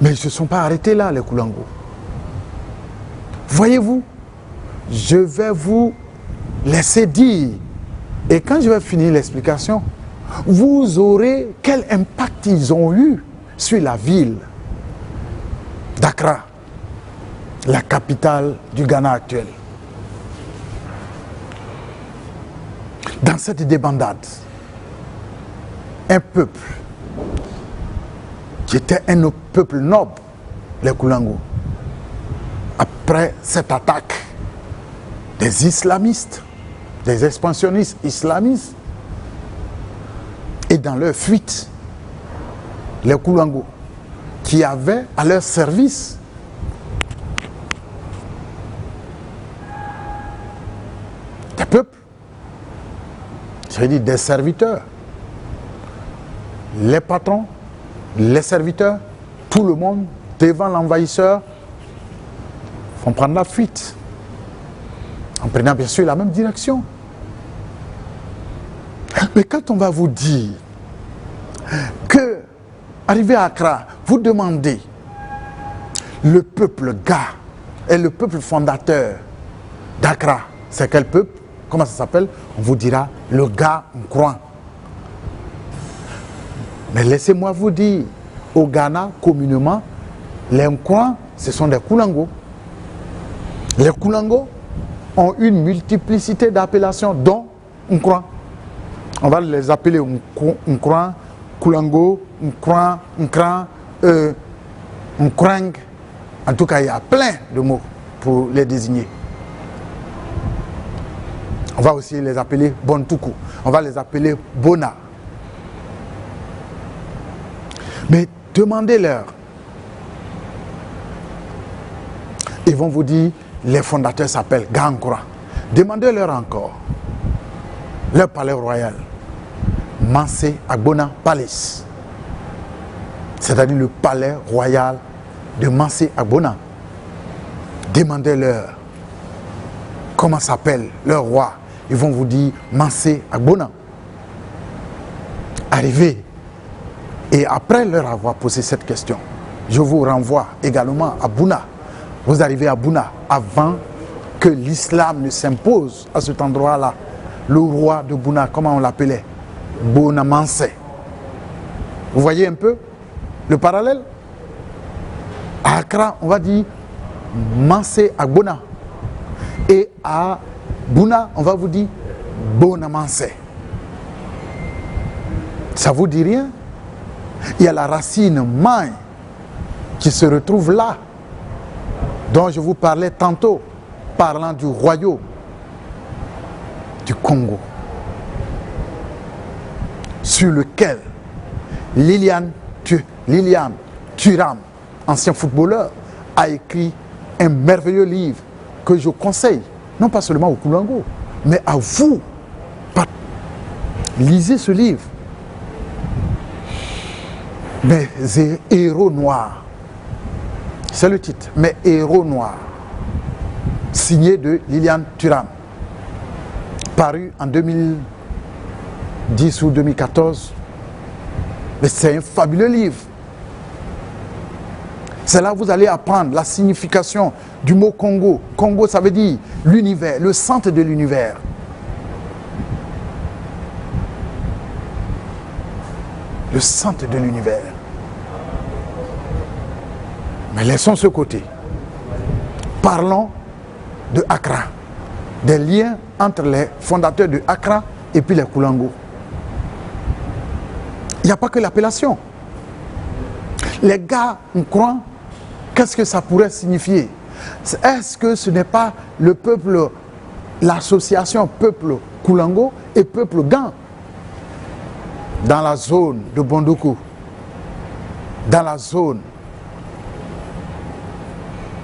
[SPEAKER 1] Mais ils ne se sont pas arrêtés là, les Koulango. Voyez-vous, je vais vous laisser dire, et quand je vais finir l'explication, vous aurez quel impact ils ont eu sur la ville d'Accra, la capitale du Ghana actuel. Dans cette débandade, un peuple qui était un peuple noble, les Koulango, après cette attaque des islamistes, des expansionnistes islamistes, et dans leur fuite, les Koulango, qui avaient à leur service des peuples, je veux dire des serviteurs, les patrons, les serviteurs, tout le monde devant l'envahisseur vont prendre la fuite en prenant bien sûr la même direction. Mais quand on va vous dire que, arrivé à Accra, vous demandez le peuple Ga et le peuple fondateur d'Accra, c'est quel peuple? Comment ça s'appelle? On vous dira le Ga Nkouan. Mais laissez-moi vous dire, au Ghana, communément, les Nkouan, ce sont des Koulango. Les Koulango ont une multiplicité d'appellations, dont Nkran. On va les appeler Nkran, Koulango, Nkran, Nkran, Nkrang. En tout cas, il y a plein de mots pour les désigner. On va aussi les appeler Bontuku. On va les appeler Bona. Mais demandez-leur. Ils vont vous dire, les fondateurs s'appellent Gankura. Demandez-leur encore. Leur palais royal. Mansé Agbona Palace. C'est-à-dire le palais royal de Mansé Agbona. Demandez-leur comment s'appelle leur roi. Ils vont vous dire Mansé Agbona. Arrivez. Et après leur avoir posé cette question, je vous renvoie également à Bouna. Vous arrivez à Bouna avant que l'islam ne s'impose à cet endroit-là. Le roi de Bouna, comment on l'appelait? Bona Mansé. Vous voyez un peu le parallèle? À Accra, on va dire Mansé Agbona. Et à Bouna, on va vous dire Bona Mansé. Ça vous dit rien? Il y a la racine Maï qui se retrouve là, dont je vous parlais tantôt, parlant du royaume du Congo, sur lequel Liliane Thuram, ancien footballeur, a écrit un merveilleux livre que je conseille, non pas seulement au Koulango, mais à vous. Lisez ce livre. Mes héros noirs. C'est le titre. Mes héros noirs. Signé de Liliane Thuram. Paru en 2010 ou 2014. Mais c'est un fabuleux livre. C'est là que vous allez apprendre la signification du mot Congo. Congo, ça veut dire l'univers, le centre de l'univers. Le centre de l'univers. Mais laissons ce côté. Parlons de Accra. Des liens entre les fondateurs de Accra et puis les Koulango. Il n'y a pas que l'appellation. Les gars, on croit, qu'est-ce que ça pourrait signifier? Est-ce que ce n'est pas le peuple, l'association peuple Koulango et peuple Gan dans la zone de Bondoukou, dans la zone,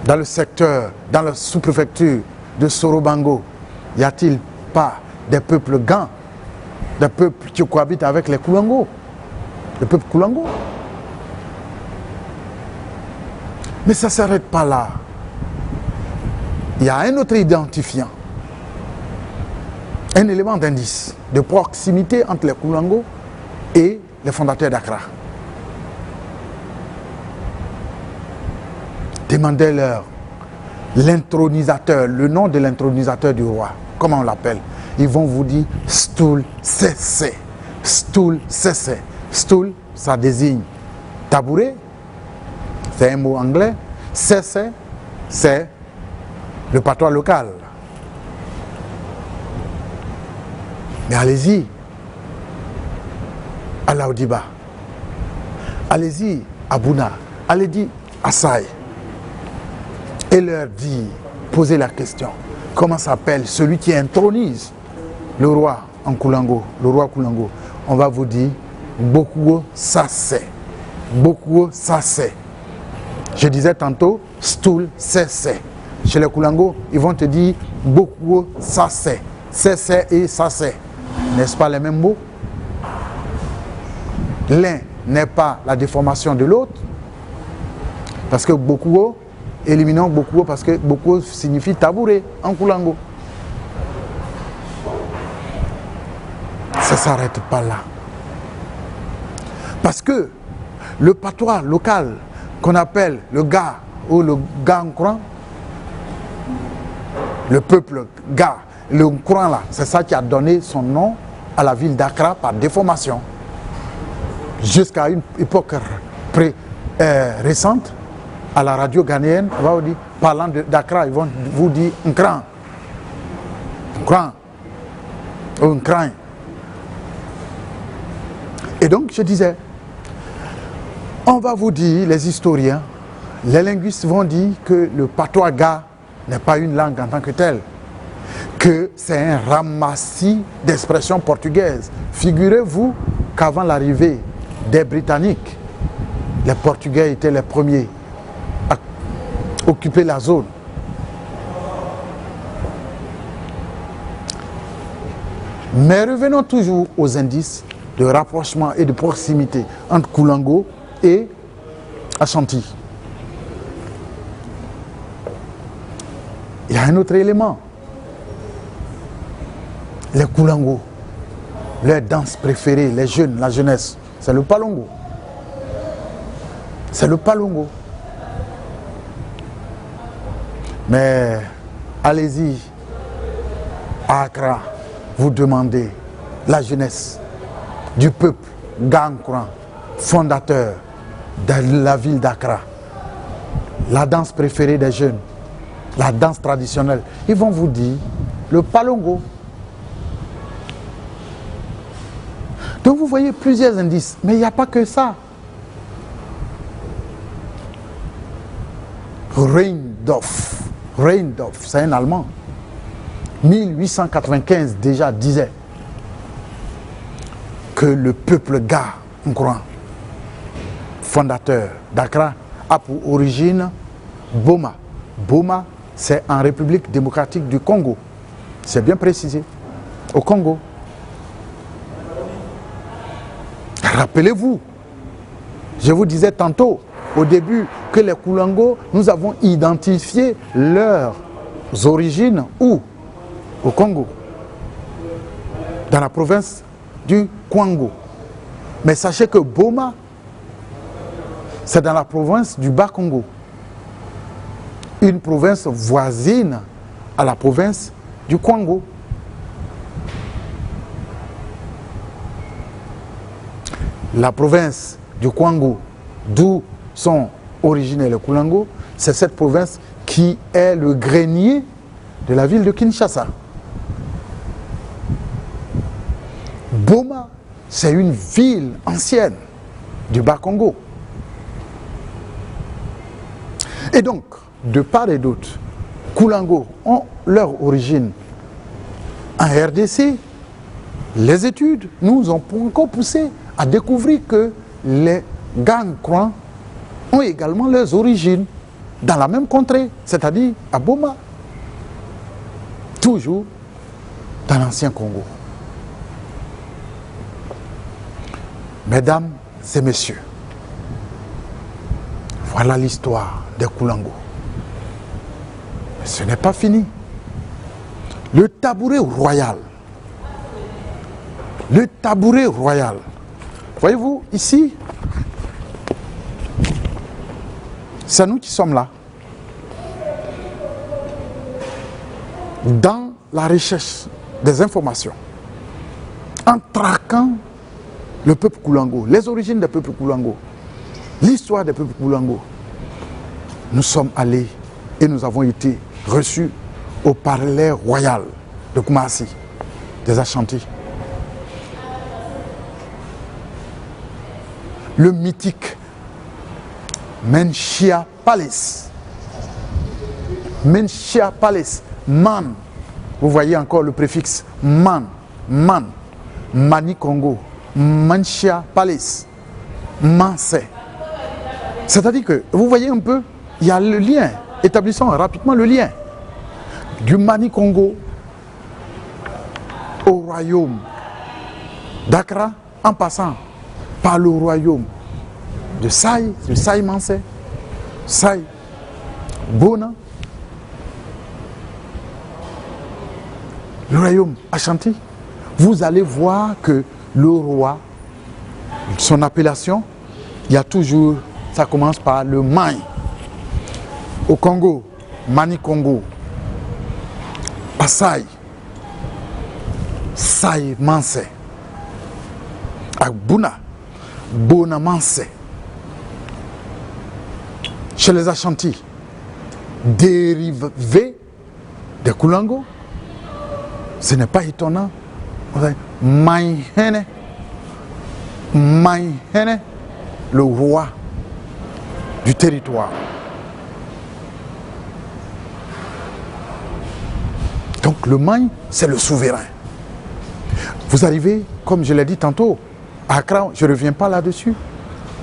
[SPEAKER 1] dans le secteur, dans la sous-préfecture de Sorobango, y a-t-il pas des peuples Gan, des peuples qui cohabitent avec les Koulango, le peuple Koulango? Mais ça ne s'arrête pas là. Il y a un autre identifiant, un élément d'indice de proximité entre les Koulango et les fondateurs d'Accra. Demandez-leur l'intronisateur, le nom de l'intronisateur du roi. Comment on l'appelle? Ils vont vous dire Stoul Sese. Stoul Sese. Stoul, ça désigne tabouret. C'est un mot anglais. Sese, c'est le patois local. Mais allez-y à Laodiba, allez-y à Bouna, allez-y à Saï et leur dire, posez la question, comment s'appelle celui qui intronise le roi en Koulango, le roi Koulango? On va vous dire Bokuo Sase. Bokuo Sase. Je disais tantôt Stoul Sese. Chez les Koulango, ils vont te dire Bokuo Sase. Sese et Sase. N'est-ce pas les mêmes mots? L'un n'est pas la déformation de l'autre. Parce que Bokuo, éliminons Bokuo parce que Bokuo signifie tabouret en Koulango. Ça ne s'arrête pas là. Parce que le patois local qu'on appelle le Ga ou le Ga Nkran, le peuple Ga, le Nkran là, c'est ça qui a donné son nom à la ville d'Accra par déformation. Jusqu'à une époque récente, à la radio ghanéenne, on va vous dire, parlant d'Accra, ils vont vous dire Nkran. cran, un cran. Et donc je disais, on va vous dire, les historiens, les linguistes vont dire que le patois ga n'est pas une langue en tant que telle, que c'est un ramassis d'expressions portugaises. Figurez-vous qu'avant l'arrivée des Britanniques, les Portugais étaient les premiers à occuper la zone. Mais revenons toujours aux indices de rapprochement et de proximité entre Koulango et Ashanti. Il y a un autre élément. Les Koulango, leur danse préférée, les jeunes, la jeunesse, c'est le palongo. C'est le palongo. Mais allez-y à Accra, vous demandez la jeunesse du peuple Gankouran, fondateur de la ville d'Accra, la danse préférée des jeunes, la danse traditionnelle, ils vont vous dire le palongo. Donc vous voyez plusieurs indices, mais il n'y a pas que ça. Rheindorf, c'est un Allemand, 1895 déjà disait que le peuple Ga, fondateur d'Accra, a pour origine Boma. Boma, c'est en République démocratique du Congo. C'est bien précisé. Au Congo. Rappelez-vous, je vous disais tantôt, au début, que les Koulango, nous avons identifié leurs origines où? Au Congo. Dans la province du Kwango. Mais sachez que Boma, c'est dans la province du Bas-Congo. Une province voisine à la province du Kwango. La province du Kwango, d'où sont originés les Koulango, c'est cette province qui est le grenier de la ville de Kinshasa. Boma, c'est une ville ancienne du Bas-Congo. Et donc, de part et d'autre, Koulango ont leur origine en RDC. Les études nous ont encore poussé à découvrir que les Gankouran ont également leurs origines dans la même contrée, c'est-à-dire à Boma, toujours dans l'ancien Congo. Mesdames et messieurs, voilà l'histoire des Koulango. Mais ce n'est pas fini. Le tabouret royal. Le tabouret royal. Voyez-vous, ici, c'est nous qui sommes là. Dans la recherche des informations, en traquant le peuple Koulango, les origines des peuples Koulango, l'histoire des peuples Koulango, nous sommes allés et nous avons été reçus au palais royal de Koumassi, des Ashanti. Le mythique Menchia Palace. Menchia Palace, Man. Vous voyez encore le préfixe Man, Man, Mani Congo, Menchia Palace, Manse. C'est-à-dire que, vous voyez un peu, il y a le lien, établissons rapidement le lien du Mani Congo au royaume d'Accra, en passant par le royaume de Saï Manse, Saï Bona, le royaume Ashanti. Vous allez voir que le roi, son appellation, il y a toujours, ça commence par le Maï. Au Congo, Mani Congo, Passaï, Saï Manse, à Buna, Bona Manse. Chez les Ashanti, dérivé des Koulango, Ce n'est pas étonnant. Maïhene, le roi du territoire. Donc le Maï, c'est le souverain. Vous arrivez, comme je l'ai dit tantôt, à Accra, je ne reviens pas là-dessus.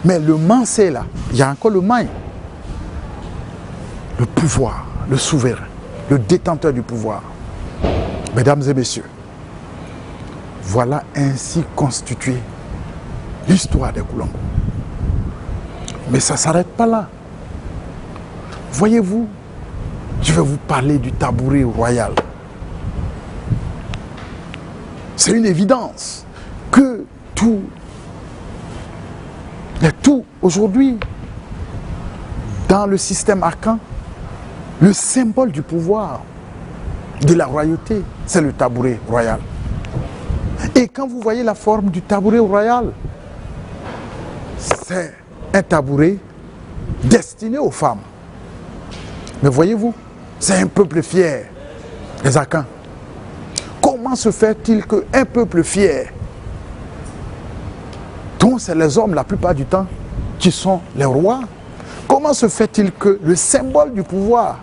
[SPEAKER 1] Mais le Mansé, là, il y a encore le Maï. Le pouvoir, le souverain, le détenteur du pouvoir. Mesdames et messieurs, voilà ainsi constituée l'histoire des Koulango. Mais ça ne s'arrête pas là. Voyez-vous, je vais vous parler du tabouret royal. C'est une évidence que tout aujourd'hui, dans le système arcan, le symbole du pouvoir, de la royauté, c'est le tabouret royal. Et quand vous voyez la forme du tabouret royal, c'est un tabouret destiné aux femmes. Mais voyez-vous, c'est un peuple fier, les Akans. Comment se fait-il qu'un peuple fier, dont c'est les hommes la plupart du temps qui sont les rois, comment se fait-il que le symbole du pouvoir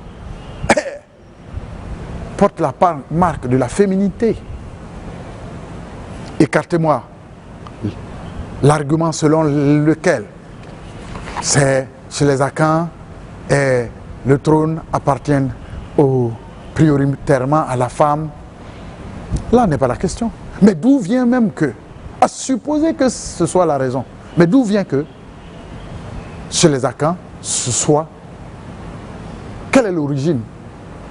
[SPEAKER 1] porte la marque de la féminité? Écartez-moi l'argument selon lequel c'est chez les Akans et le trône appartient prioritairement à la femme. Là n'est pas la question. Mais d'où vient même que, à supposer que ce soit la raison, mais d'où vient que chez les Akans, ce soit, quelle est l'origine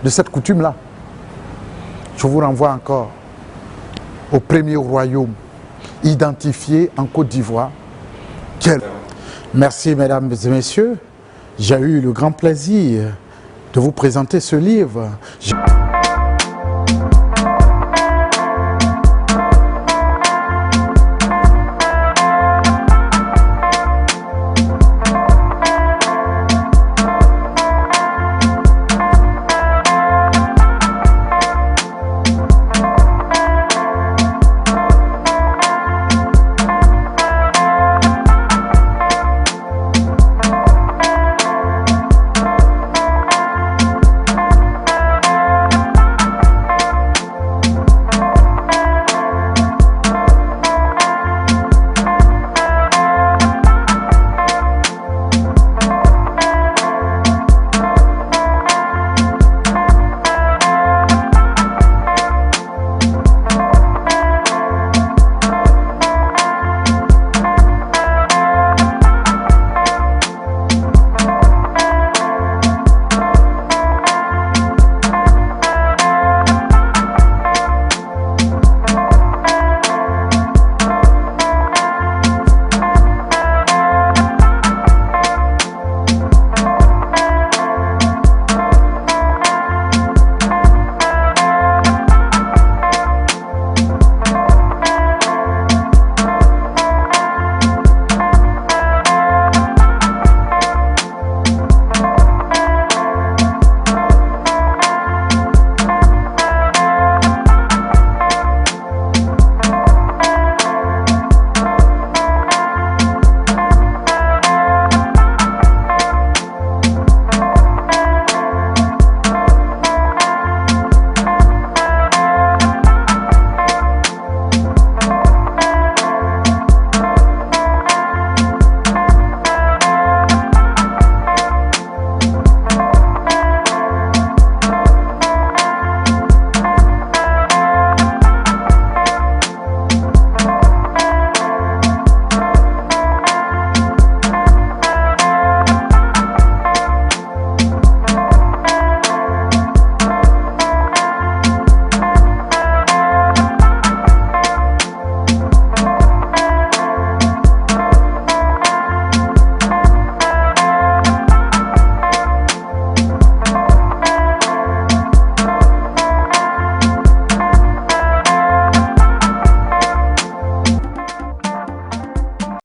[SPEAKER 1] de cette coutume-là? Je vous renvoie encore au premier royaume identifié en Côte d'Ivoire. Merci mesdames et messieurs, j'ai eu le grand plaisir de vous présenter ce livre.